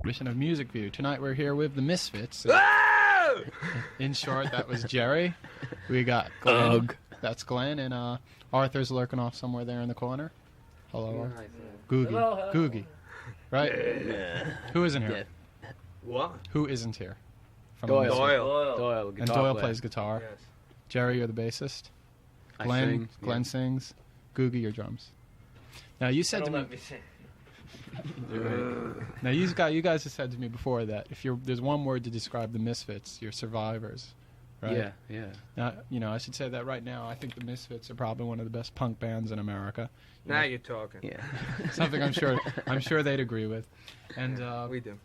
Edition of Music View. Tonight we're here with the Misfits. In short, that was Jerry. We got Glenn. That's Glenn, and Arthur's lurking off somewhere there in the corner. Hello, Arthur. Googy. Hello. Googy. Right? Yeah. Who isn't here? What? Who isn't here? From Doyle. the Misfits? Doyle. And Doyle plays guitar. Yes. Jerry, you're the bassist. I Glenn, sing, Glenn sings. Googy, your drums. Now you said to me. Now you guys have said to me before that if there's one word to describe the Misfits, you're survivors, right? Yeah. Now, I should say that right now. I think the Misfits are probably one of the best punk bands in America. Now you're talking. Yeah. Something I'm sure they'd agree with. And we do.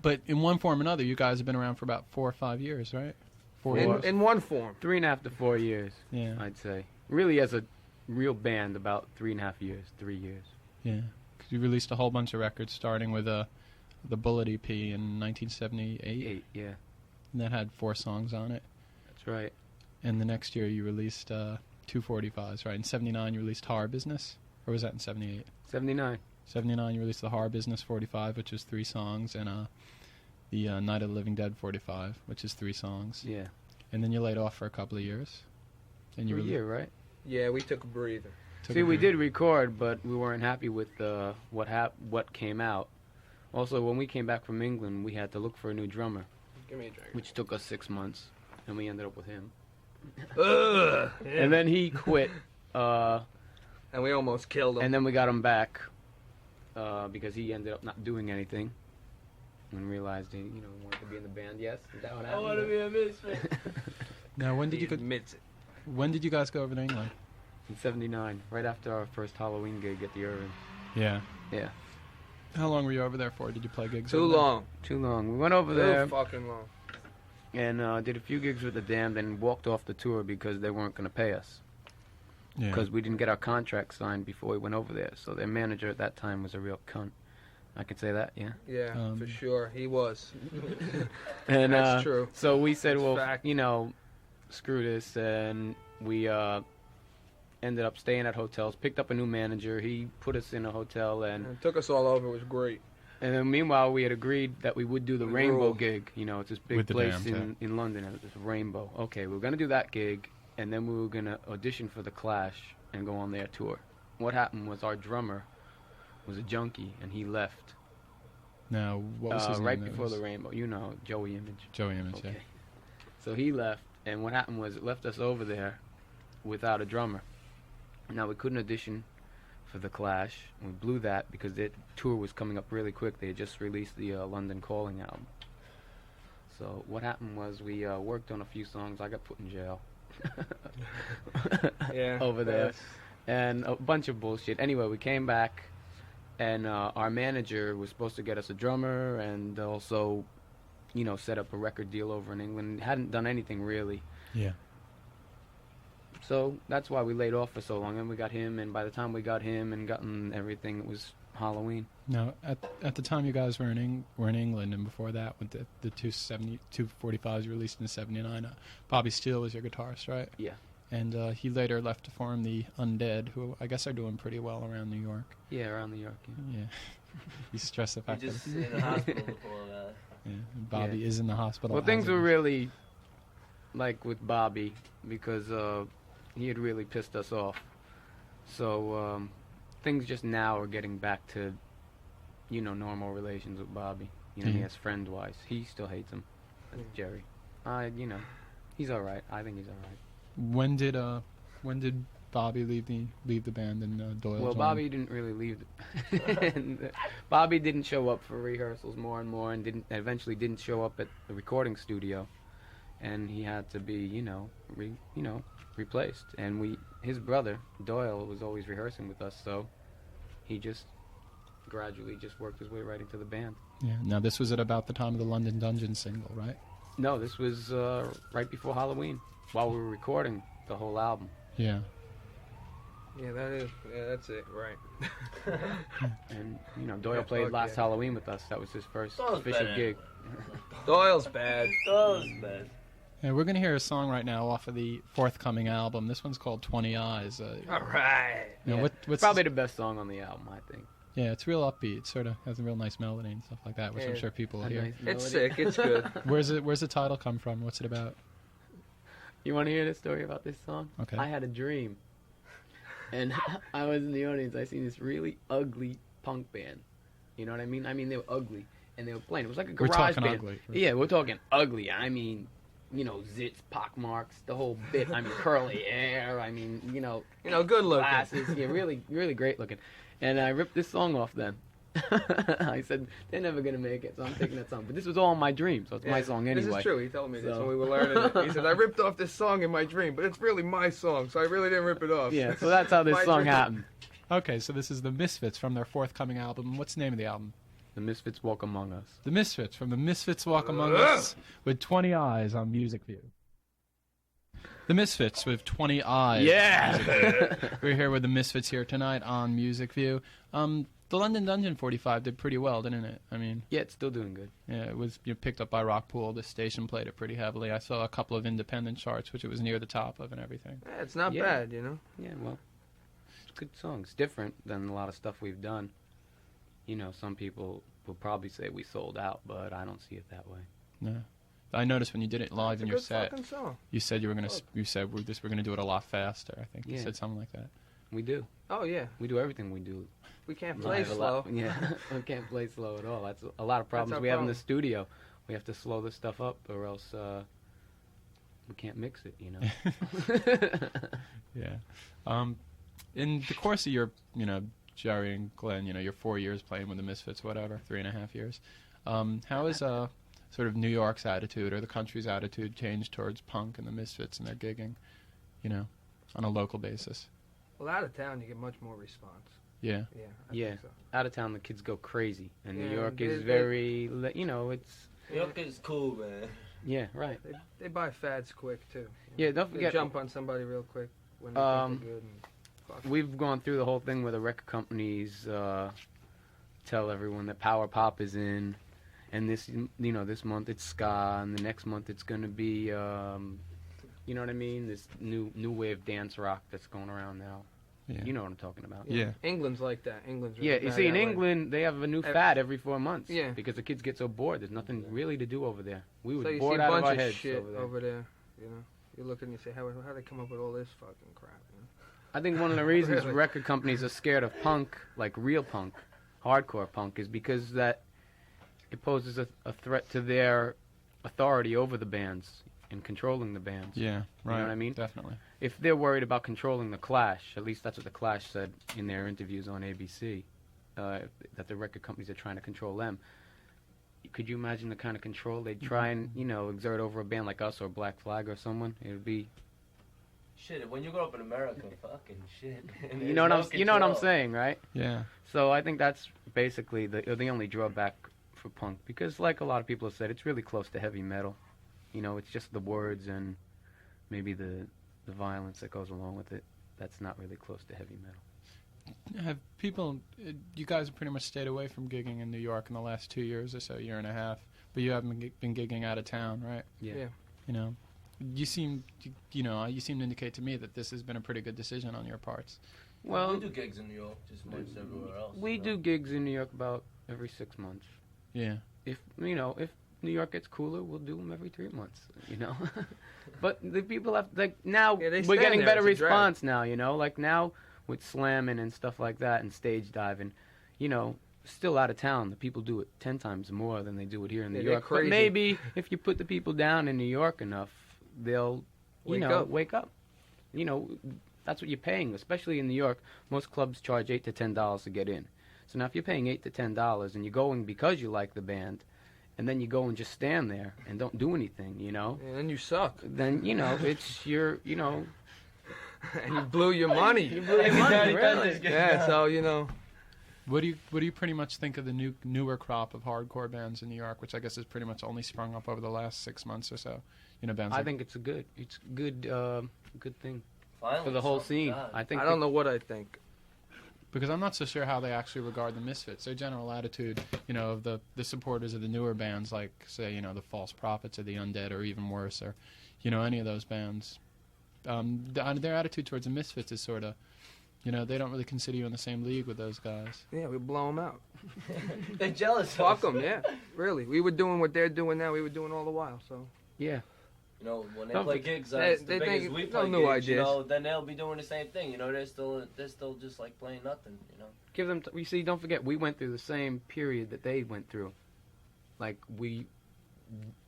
But in one form or another, you guys have been around for about 4 or 5 years, right? 4 years. In one form. 3.5 to 4 years. Yeah. I'd say. Really, as a real band, about 3.5 years, 3 years. Yeah. 'Cause you released a whole bunch of records, starting with the Bullet EP in 1978. Yeah. And that had 4 songs on it. That's right. And the next year you released 2 45s, right? In 79 you released Horror Business? Or was that in 78? 79. 79 you released the Horror Business 45, which is 3 songs, and the Night of the Living Dead 45, which is 3 songs. Yeah. And then you laid off for a couple of years. And For a year, right? Yeah, we took a breather. See, we did record, but we weren't happy with what came out. Also, when we came back from England, we had to look for a new drummer, Give me a drink. which took us 6 months, and we ended up with him. Ugh. And then he quit, And we almost killed him. and then we got him back because he ended up not doing anything and realized he wanted to be in the band. Yes, is that what happened? I want to be a misfit. Now, when He admits it. you guys go over to England? In 79, right after our first Halloween gig at the Irving. Yeah. Yeah. How long were you over there for? Did you play gigs? Too over there? long. Too long. We went over Too there fucking long. and did a few gigs with the Damned and walked off the tour because they weren't going to pay us. Yeah. Because we didn't get our contract signed before we went over there. So their manager at that time was a real cunt. I can say that, yeah. Yeah, for sure. He was. And That's true. So we said, That's well, fact. screw this, and we ended up staying at hotels. Picked up a new manager. He put us in a hotel, and It took us all over. It was great. then meanwhile we had agreed that we would do the Rainbow ruled. gig. It's this big With the place Damned, in London. It was Rainbow. Okay, we were gonna do that gig, and then we were gonna audition for the Clash and go on their tour. What happened was our drummer was a junkie, and he left Now, what was his name? right That before was the Rainbow. Joey Image. Joey Image, Okay. yeah. So he left, and what happened was it left us over there without a drummer. Now we couldn't audition for the Clash. We blew that because their tour was coming up really quick. They had just released the London Calling album. So what happened was we worked on a few songs. I got put in jail. Yeah. Over there. And a bunch of bullshit. Anyway, we came back, and our manager was supposed to get us a drummer and also, set up a record deal over in England. Hadn't done anything really. Yeah. So that's why we laid off for so long. And we got him, and by the time we got him and gotten everything, it was Halloween. Now, at the time you guys were in England, and before that, with the 245s released in '79, Bobby Steele was your guitarist, right? Yeah. And he later left to form the Undead, who I guess are doing pretty well around New York. Yeah, around New York. Yeah. Yeah. You stress the fact Just that in the hospital before that. yeah, Bobby is in the hospital. Well, things as were of- really like with Bobby because he had really pissed us off. So things just now are getting back to, normal relations with Bobby. He Mhm. has friend-wise. He still hates him. That's Jerry. He's all right. I think he's all right. When did Bobby leave the band and Doyle? Well, joined? Bobby didn't really leave. And, Bobby didn't show up for rehearsals more and more, and eventually didn't show up at the recording studio, and he had to be, replaced. And his brother Doyle was always rehearsing with us, so he just gradually just worked his way right into the band. Yeah. Now this was at about the time of the London Dungeon single, right? No, this was right before Halloween, while we were recording the whole album. Yeah. Yeah, that's it, right. And Doyle Yeah, played fuck last yeah. Halloween with us. That was his first That was official better. gig. Doyle's bad. That was bad. Yeah, we're gonna hear a song right now off of the forthcoming album. This one's called 20 Eyes. All right. You know, Yeah. what's Probably the best song on the album, I think. Yeah, it's real upbeat. It sort of has a real nice melody and stuff like that, which I'm Yeah. sure people will A hear. nice It's melody. sick. It's good. Where's the title come from? What's it about? You want to hear the story about this song? Okay. I had a dream, and I was in the audience. I seen this really ugly punk band. You know what I mean? I mean, they were ugly, and they were playing. It was like a We're garage talking band. ugly. Yeah, we're talking ugly. I mean, zits, pock marks, the whole bit. I mean, curly hair. I mean, Good looking. glasses. Yeah, really, really great looking. And I ripped this song off them. I said, they're never going to make it, so I'm taking that song. But this was all my dream, so it's my song anyway. This is true. He told me this So- when we were learning it. He said, I ripped off this song in my dream, but it's really my song, so I really didn't rip it off. Yeah, so that's how this My song dream. happened. Okay, so this is the Misfits from their forthcoming album. What's the name of the album? The Misfits Walk Among Us. The Misfits from the Misfits Walk Among Us with 20 Eyes on Music View. The Misfits with 20 Eyes. Yeah! We're here with the Misfits here tonight on Music View. The London Dungeon 45 did pretty well, didn't it? I mean, Yeah, it's still doing good. yeah, it was picked up by Rockpool. The station played it pretty heavily. I saw a couple of independent charts, which it was near the top of and everything. Yeah, it's not Yeah. bad, Yeah, well, it's a good song. It's different than a lot of stuff we've done. Some people will probably say we sold out, but I don't see it that way. No. I noticed when you did it live It's in a your good set, fucking song. you said we're gonna do it a lot faster. I think you Yeah. said something like that. We do. Oh, yeah. We do everything we do. We can't play live a slow. lot. Yeah, we can't play slow at all. That's a lot of problems our we have in the problem. studio. We have to slow this stuff up, or else we can't mix it. Yeah. In the course of your, Jerry and Glenn, your 4 years playing with the Misfits, whatever, 3.5 years, how has sort of New York's attitude or the country's attitude changed towards punk and the Misfits and their gigging, on a local basis? Well, out of town, you get much more response. Yeah. Yeah. I Yeah. think so. Out of town, the kids go crazy, and New Yeah, York they- is they- very, it's New York is cool, man. yeah, right. They buy fads quick, too. Yeah, don't They forget. jump on somebody real quick when they think they're good. And fuck. We've gone through the whole thing where the record companies tell everyone that power pop is in, and this month it's ska, and the next month it's going to be, you know what I mean? This new wave dance rock that's going around now. Yeah. You know what I'm talking about? Yeah. England's like that. England's really Yeah, you bad see, in that way. England, they have a new Ev- fad every 4 months. Yeah. Because the kids get so bored. There's nothing really to do over there. We So were you see a bored out of bunch our of heads shit over there. You look and you say, how they come up with all this fucking crap? I think one of the reasons Really? record companies are scared of punk, like real punk, hardcore punk, is because that it poses a threat to their authority over the bands and controlling the bands. Yeah, right. You know what I mean? Definitely. If they're worried about controlling the Clash, at least that's what the Clash said in their interviews on ABC, that the record companies are trying to control them. Could you imagine the kind of control they'd try and, exert over a band like us or Black Flag or someone? It would be, Shit, when you grow up in America, fucking shit. And you there's know what no I'm control. saying, right? Yeah. So I think that's basically the only drawback for punk, because like a lot of people have said, it's really close to heavy metal. It's just the words and maybe the violence that goes along with it. That's not really close to heavy metal. Have people, you guys have pretty much stayed away from gigging in New York in the last 2 years or so, year and a half, but you haven't been gigging out of town, right? Yeah. You seem to indicate to me that this has been a pretty good decision on your parts. Well, we do gigs in New York just as much as everywhere else. we do gigs in New York about every 6 months. Yeah. If New York gets cooler, we'll do them every 3 months. But the people have now Yeah, they we're stand getting there, better it's a drag. response now. Like now with slamming and stuff like that and stage diving, still out of town, the people do it 10 times more than they do it here in New Yeah, they're York. But crazy. maybe if you put the people down in New York enough, they'll Wake up. wake up. That's what you're paying, especially in New York. Most clubs charge $8 to $10 to get in. So now if you're paying $8 to $10 and you're going because you like the band, and then you go and just stand there and don't do anything, And then you suck. then it's your And you blew your money. you blew your money, really. Yeah, so, What do you pretty much think of the newer crop of hardcore bands in New York, which I guess has pretty much only sprung up over the last 6 months or so? Bands. I like, think it's good thing Finally, for the whole something scene. done. I think I don't know what I think. because I'm not so sure how they actually regard the Misfits. Their general attitude, of the supporters of the newer bands, like say, the False Prophets or the Undead, or even worse, or any of those bands. Their attitude towards the Misfits is sort of, You know, they don't really consider you in the same league with those guys. Yeah, we blow them out. They're jealous. Fuck them, yeah. Really. We were doing what they're doing now. We were doing all the while, so. Yeah. You know, when they No, play gigs, they as big as think we no play new gigs, you ideas. know, then they'll be doing the same thing. You know, they're still just like playing nothing. You know. Give them. You see, don't forget, we went through the same period that they went through. Like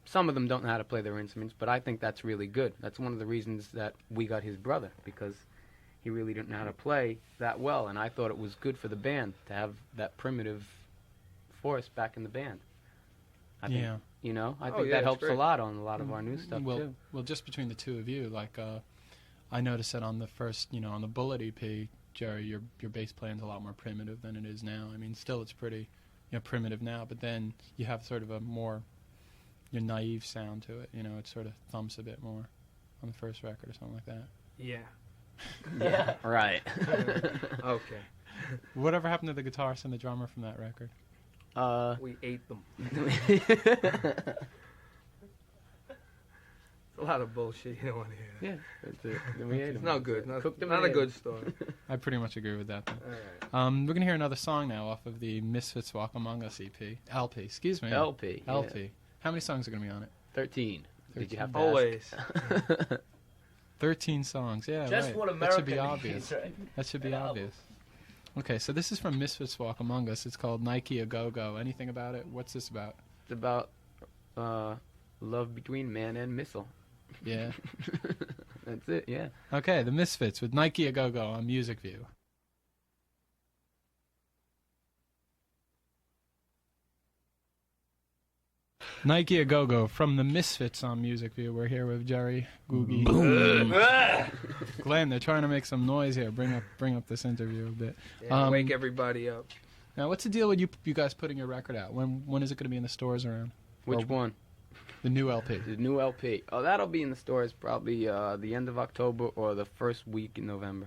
some of them don't know how to play their instruments, but I think that's really good. That's one of the reasons that we got his brother, because he really didn't know how to play that well, and I thought it was good for the band to have that primitive force back in the band. I think, you know, I think that helps a lot on a lot of our new stuff too. Well, just between the two of you, like I noticed that on the first, you know, on the Bullet EP, Jerry, your bass playing's a lot more primitive than it is now. I mean, still it's pretty, you know, primitive now, but then you have sort of a more naive sound to it. You know, it sort of thumps a bit more on the first record or something like that. Yeah. Yeah. Right. Okay. Whatever happened to the guitarist and the drummer from that record? We ate them. It's a lot of bullshit. You don't want to hear that. Yeah, that's it. Then we ate It's them. no good. Not Cooked them a and ate good story. I pretty much agree with that. Then. All right. We're going to hear another song now off of the Misfits Walk Among Us EP. LP, excuse me. LP. LP. Yeah. How many songs are going to be on it? 13. Did you have to Always. ask? 13 songs, yeah, Just right. what That America should be obvious. needs, right? That should be An album. obvious. Okay, so this is from Misfits Walk Among Us. It's called Nike A Go Go. Anything about it? What's this about? It's about love between man and missile. Yeah. That's it, yeah. Okay, the Misfits with Nike A Go Go on Music View. Nike A Go Go from the Misfits on Music View. We're here with Jerry, Googy, Glenn. They're trying to make some noise here. Bring up this interview a bit. Yeah, wake everybody up. Now, what's the deal with you guys putting your record out? When is it going to be in the stores around? Which one? The new LP. The new LP. Oh, that'll be in the stores probably the end of October or the first week in November.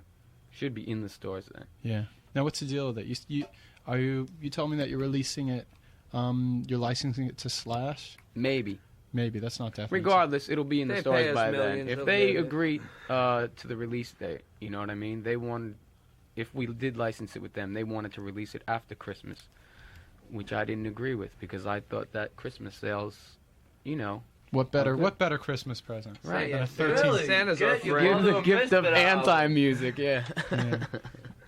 Should be in the stores then. Yeah. Now, what's the deal with it? You told me that you're releasing it. You're licensing it to Slash. Maybe. That's not definitely. Regardless, it'll be in the They stores pay us by millions, then. If they'll they do it. agree to the release date, you know what I mean? They wanted, if we did license it with them, they wanted to release it after Christmas, which I didn't agree with because I thought that Christmas sales, you know. What better Christmas present? Right. Than a Yeah. 13. Really? Santa's Get our your friend. Give brother the a gift of Misfit album. anti-music, yeah. Yeah.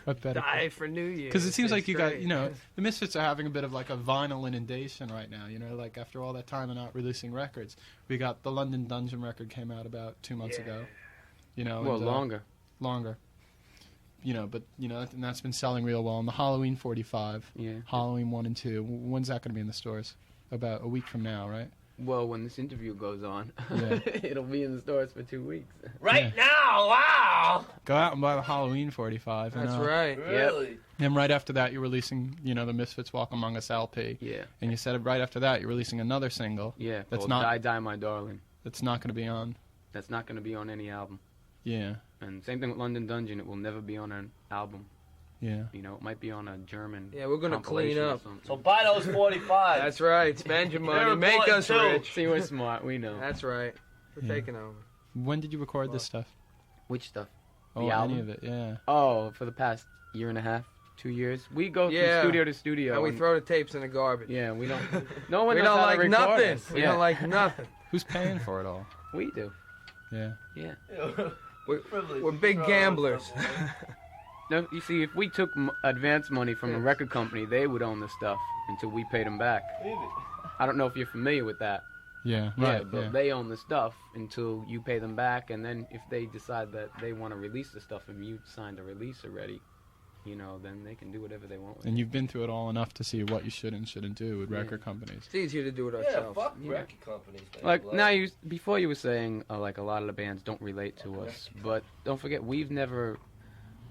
What better? Die for New Year. Because it seems like It's you got, great. you know, the Misfits are having a bit of like a vinyl inundation right now. You know, like after all that time of not releasing records, we got the London Dungeon record came out about 2 months ago. You know, Well, and, longer. You know, but you know, and that's been selling real well. And the Halloween 45, Yeah. Halloween 1 and 2. When's that going to be in the stores? About a week from now, right? Well, when this interview goes on, Yeah. it'll be in the stores for 2 weeks. Right now, wow. Go out and buy the Halloween 45. That's and, right. Really? And right after that, you're releasing, you know, the Misfits Walk Among Us LP. Yeah. And you said right after that, you're releasing another single. Yeah. That's called not- Die Die My Darling. That's not going to be on. That's not going to be on any album. Yeah. And same thing with London Dungeon. It will never be on an album. Yeah. You know, it might be on a German. Yeah, we're gonna clean compilation or up. something. So buy those 45. That's right. Spend your money. They're Make important, us too. rich. See, we're smart. We know. That's right. We're Yeah. taking over. When did you record this stuff? Which stuff? Oh, The album? any of it, yeah. Oh, for the past year and a half, 2 years. We go Yeah. from studio to studio. And we throw the tapes in the garbage. Yeah, we don't. No one We knows don't how like to record nothing. us. We Yeah. don't like nothing. Who's paying for it all? We do. Yeah. Yeah. We're big gamblers. No, you see, if we took advance money from a record company, they would own the stuff until we paid them back. I don't know if you're familiar with that. Yeah, Yeah, right. but Yeah. they own the stuff until you pay them back, and then if they decide that they want to release the stuff and you signed a release already, you know, then they can do whatever they want with it. And you've been through it all enough to see what you should and shouldn't do with Yeah. record companies. It's easier to do it Yeah, ourselves. fuck Yeah. record companies. Man. Like now, before you were saying like a lot of the bands don't relate to us, but don't forget we've never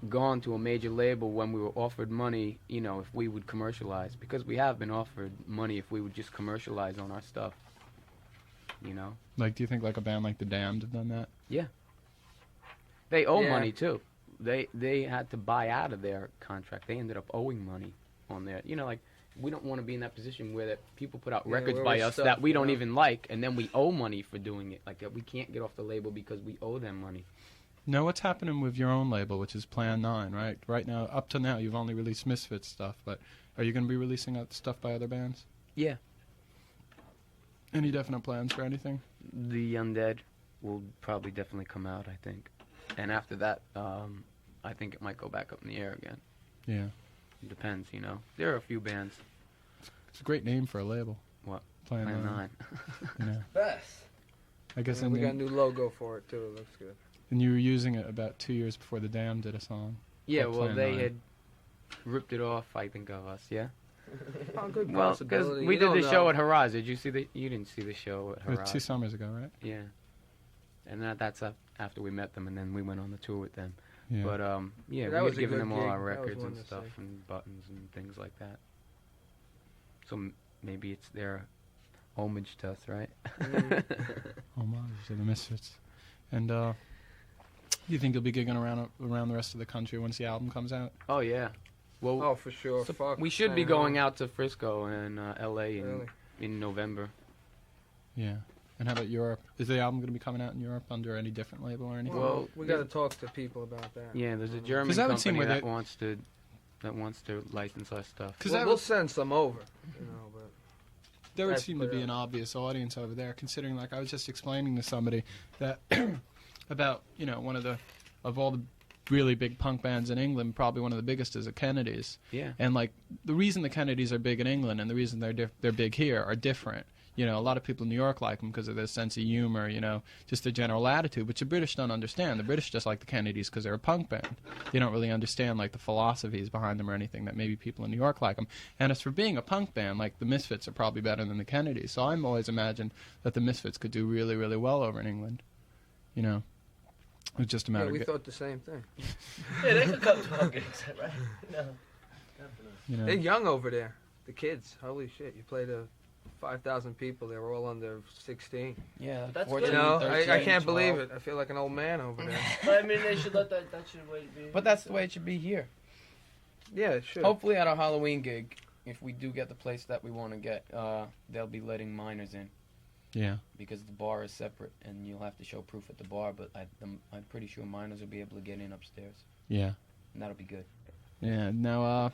gone to a major label when we were offered money. You know, if we would commercialize, because we have been offered money if we would just commercialize on our stuff. You know, Like, do you think like a band like The Damned have done that? they owe Yeah. money too. They had to buy out of their contract. They ended up owing money on their. You know, like we don't want to be in that position where that people put out Yeah, records where by we're us stuck, that we you don't know? even like, and then we owe money for doing it. Like that, we can't get off the label because we owe them money. Now, what's happening with your own label, which is Plan 9, right? Right now, up to now, you've only released Misfits stuff, but are you going to be releasing stuff by other bands? Yeah. Any definite plans for anything? The Undead will probably definitely come out, I think. And after that, I think it might go back up in the air again. Yeah. It depends, you know. There are a few bands. It's a great name for a label. What? Plan 9. You know. Best. I guess And we got a new logo for it, too. It looks good. And you were using it about 2 years before the Damned did a song. Yeah, called well, Plan they 9. had ripped it off, I think, of us, yeah? Oh, good Well, because possibility. we You did don't the know. show at Haraz. Did you see the... You didn't see the show at It was Haraz. 2 summers ago, right? Yeah. And that's after we met them, and then we went on the tour with them. Yeah. But, That yeah, we was had a given good them all gig. our That was records one and to stuff, see. and buttons and things like that. So maybe it's their homage to us, right? Mm. Homage to the Misfits. And do you think you'll be gigging around the rest of the country once the album comes out? Oh, yeah. Well, Oh, for sure. so Fuck. we should be going out to Frisco and L.A. Really? in November. Yeah. And how about Europe? Is the album going to be coming out in Europe under any different label or anything? Well, we got to talk to people about that. Yeah, there's a German 'Cause that would seem company where that wants to license our stuff. Because We'll send some over, you know, but there would That's seem to be clear. an obvious audience over there, considering, like, I was just explaining to somebody that about, you know, of all the really big punk bands in England, probably one of the biggest is the Kennedys. Yeah. And, like, the reason the Kennedys are big in England and the reason they're big here are different. You know, a lot of people in New York like them because of their sense of humor, you know, just their general attitude, which the British don't understand. The British just like the Kennedys because they're a punk band. They don't really understand, like, the philosophies behind them or anything that maybe people in New York like them. And as for being a punk band, like, the Misfits are probably better than the Kennedys. So I'm always imagined that the Misfits could do really, really well over in England. You know, it's just a matter yeah, we of, thought the same thing. Yeah, they could come to our gigs, right? No, definitely. you know. They're young over there. The kids. Holy shit. You played 5,000 people. They were all under 16. Yeah, That's 14, good. You know, 13, I can't 12. believe it. I feel like an old man over there. But, I mean, they should let that should wait be. But that's the way it should be here. Yeah, it should. Hopefully at our Halloween gig, if we do get the place that we want to get, they'll be letting minors in. Yeah. Because the bar is separate, and you'll have to show proof at the bar, but I'm pretty sure minors will be able to get in upstairs, Yeah. and that'll be good. Yeah. Now,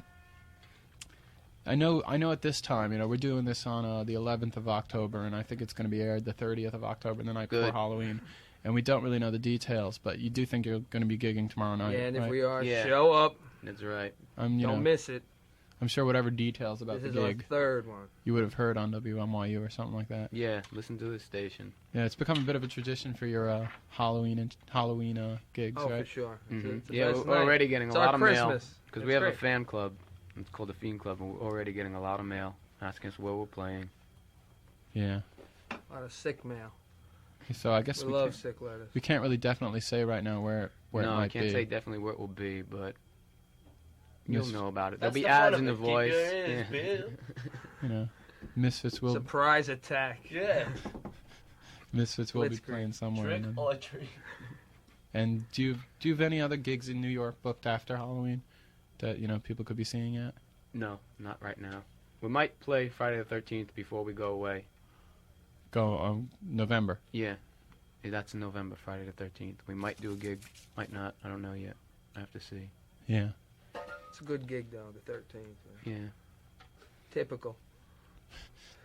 I know at this time, you know, we're doing this on the 11th of October, and I think it's going to be aired the 30th of October, the night before Good. Halloween. And we don't really know the details, but you do think you're going to be gigging tomorrow night, Yeah, and if right? we are, Yeah. show up. That's right. You Don't know, miss it. I'm sure whatever details about This the is our gig third one. you would have heard on WMYU or something like that. Yeah, listen to this station. Yeah, it's become a bit of a tradition for your Halloween gigs, Oh, right? for sure. Mhm. It's a Yeah, best we're night. already getting It's a our lot of mail. Christmas. Because It's we have great. a fan club. It's called the Fiend Club, and we're already getting a lot of mail asking us where we're playing. Yeah. A lot of sick mail. So I guess We we love can't, sick letters. we can't really definitely say right now where No, it I might can't be. say definitely where it will be, but you'll Mis- know about it. That's There'll be the fun ads of in the it. Keep voice. your ears, Yeah. Bill. You know, Misfits will Surprise attack. Yeah. be Blitzkrieg. playing somewhere. Trick And, or treat. and do you have any other gigs in New York booked after Halloween that you know people could be seeing at? No, not right now. We might play Friday the 13th before we go away. Go November. Yeah, that's in November, Friday the 13th. We might do a gig, might not. I don't know yet. I have to see. Yeah. It's a good gig, though, the 13th. Yeah. Typical.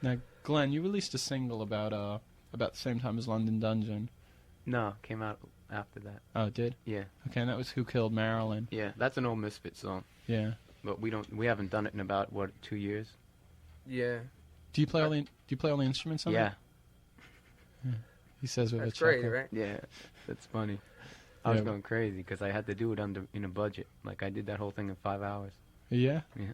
Now, Glenn, you released a single about the same time as London Dungeon. No, came out after that. Oh, it did? Yeah. Okay, and that was Who Killed Marilyn. Yeah, that's an old Misfit song. Yeah. But we haven't done it in about, 2 years? Yeah. Do you play all the instruments on Yeah. that? He says with That's a great, chuckle. right? Yeah, that's funny. I was Yeah. going crazy because I had to do it in a budget. Like, I did that whole thing in 5 hours. Yeah. Yeah.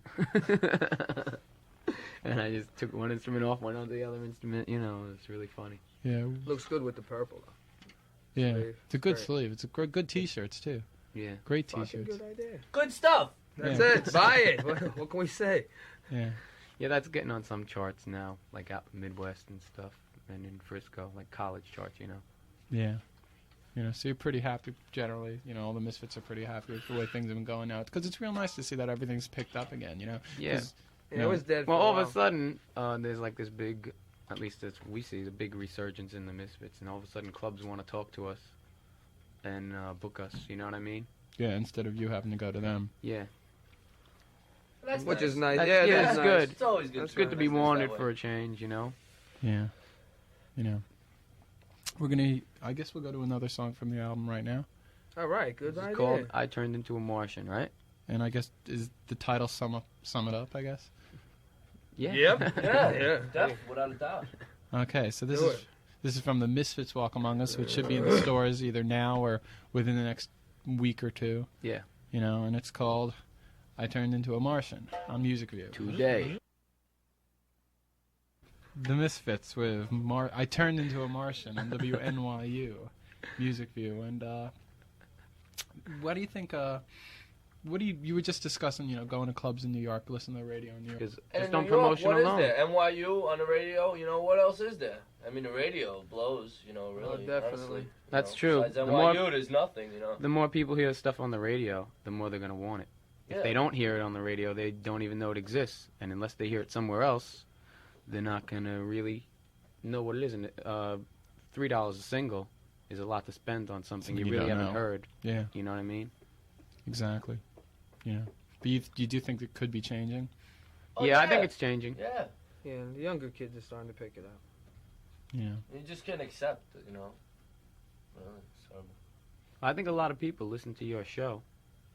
And I just took one instrument off, went on to the other instrument. You know, it's really funny. Yeah. Looks good with the purple, though. Yeah. Sleeve. It's a good Great. sleeve. It's a good T-shirts too. Yeah. Great Fucking T-shirts. good idea. Good stuff. That's Yeah. it. Buy it. What can we say? Yeah. Yeah, that's getting on some charts now, like out Midwest and stuff, and in Frisco, like college charts, you know. Yeah. You know, so you're pretty happy generally. You know, all the Misfits are pretty happy with the way things have been going now. Because it's real nice to see that everything's picked up again, you know? Yeah. 'Cause, Yeah, No. it was dead Well, for a all of while. a sudden, there's like this big, at least as we see, the big resurgence in the Misfits, and all of a sudden clubs want to talk to us. and book us. You know what I mean? Yeah, instead of you having to go to them. Yeah. That's Which nice. is nice. That's- Yeah, yeah, that's it's nice. good. It's always good. That's Good to be Business wanted that way. for a change, you know? Yeah. You know. We're gonna. I guess we'll go to another song from the album right now. All right, good This is idea. called I Turned Into a Martian, right? And I guess is the title sum it up? I guess. Yeah. Yep. Yeah, definitely, without a doubt. Okay, so Do it. this is from the Misfits Walk Among Us, which should be in the stores either now or within the next week or two. Yeah. You know, and it's called I Turned Into a Martian on Music View. Today. The Misfits with I Turned Into a Martian on WNYU Music View. And what do you think? What do you were just discussing? You know, going to clubs in New York, listening to the radio in New York. Because And just in on New York, promotion what is alone. there? NYU on the radio. You know what else is there? I mean, the radio blows. You know, really. definitely. Honestly, you That's know, true. Besides The NYU, more- there's nothing. You know. The more people hear stuff on the radio, the more they're going to want it. If Yeah. they don't hear it on the radio, they don't even know it exists. And unless they hear it somewhere else, they're not going to really know what it is. And $3 a single is a lot to spend on something you You really don't haven't know. heard. Yeah, You know what I mean? exactly. Yeah, but you do think it could be changing? Oh, yeah, I think it's changing. Yeah, Yeah, the younger kids are starting to pick it up. Yeah. you just can't accept it. You know. Really, so. I think a lot of people listen to your show.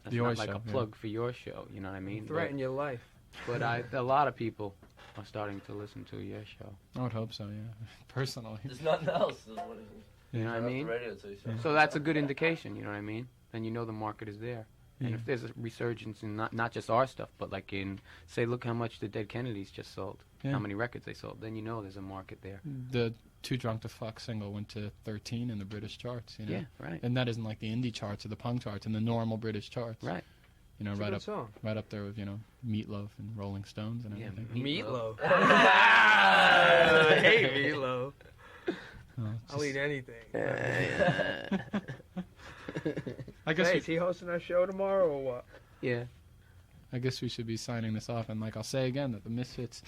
That's Your not like show, a yeah. plug for your show, you know what I mean? Threaten your life. But a lot of people are starting to listen to your show. I would hope so. Yeah, personally. There's nothing else. Is what it is. You know what I Turn off mean? The radio till you say So that's a good indication, you know what I mean? And you know the market is there. And Yeah. if there's a resurgence in not just our stuff, but like in, say, look how much the Dead Kennedys just sold, Yeah. how many records they sold, then you know there's a market there. The Too Drunk to Fuck single went to 13 in the British charts. You know? Yeah, right. And that isn't like the indie charts or the punk charts and the normal British charts. Right. You know, It's a right good up song. right up there with, you know, Meatloaf and Rolling Stones and Yeah, everything. Meatloaf. Ah, Hey, Meatloaf. Oh, I'll eat anything. I guess Hey, we, is he hosting our show tomorrow or what? Yeah. I guess we should be signing this off. And like I'll say again that the Misfits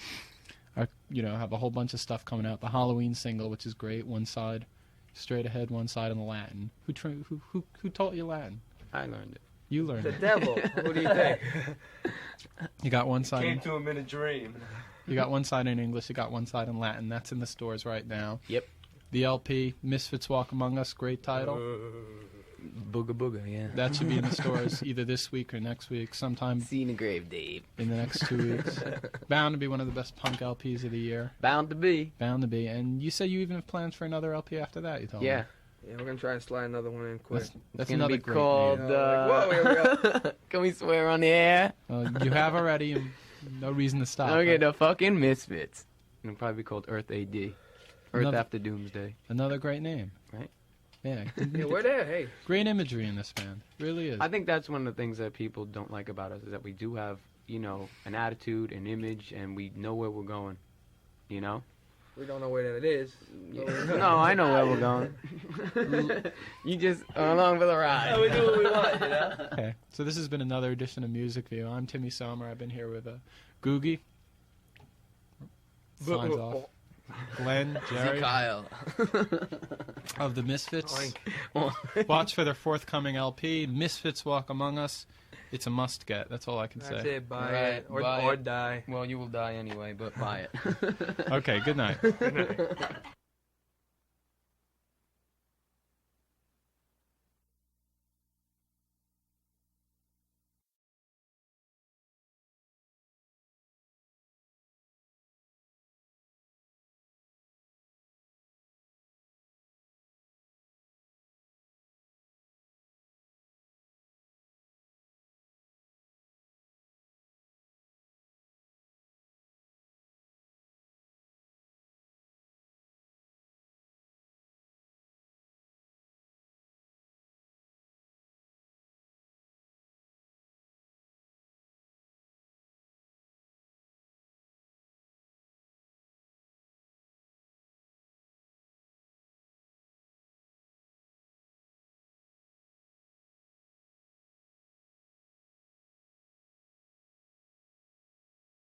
are, you know, have a whole bunch of stuff coming out. The Halloween single, which is great, one side straight ahead, one side in the Latin. Who taught you Latin? I learned it. You learned The it. devil. What do you think? You got one side. Came to him in a dream. You got one side in English, you got one side in Latin. That's in the stores right now. Yep. The LP, Misfits Walk Among Us, great title. Booga booga, yeah. That should be in the stores either this week or next week, sometime See you in the grave, Dave. in the next 2 weeks. Bound to be one of the best punk LPs of the year. Bound to be. Bound to be. And you said you even have plans for another LP after that, you told Yeah. me. Yeah, we're gonna try and slide another one in quick. That's It's gonna another be great called, name. Whoa, here we go. Can we swear on the air? You have already, and no reason to stop. Okay, right? the fucking Misfits. It'll probably be called Earth AD. Earth Another- After Doomsday. Another great name. Right. Yeah. Yeah, we're there. Hey, Great imagery in this band. Really is. I think that's one of the things that people don't like about us is that we do have, you know, an attitude, an image, and we know where we're going. You know? we don't know where that is. No, I know where we're going. You just are along for the ride. We do what we want, you know. Okay, so this has been another edition of Music View. I'm Timmy Sommer. I've been here with Googy. Signs off. Glenn, Jerry Kyle. of the Misfits. Oink. Watch for their forthcoming LP, Misfits Walk Among Us. It's a must get. That's all I can That's say. it. Buy Right, it or buy or it. die. Well, you will die anyway, but buy it. Okay, good night. Good night.